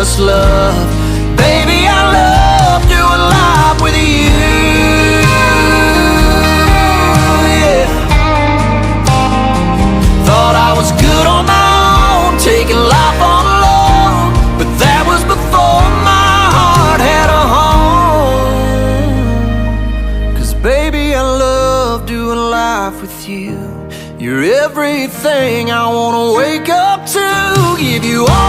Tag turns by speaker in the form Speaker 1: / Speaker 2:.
Speaker 1: endless love. Baby, I love doing life with you. Yeah. Thought I was good on my own, taking life on alone, but that was before my heart had a home. 'Cause baby, I love doing life with you. You're everything I wanna wake up to. Give you all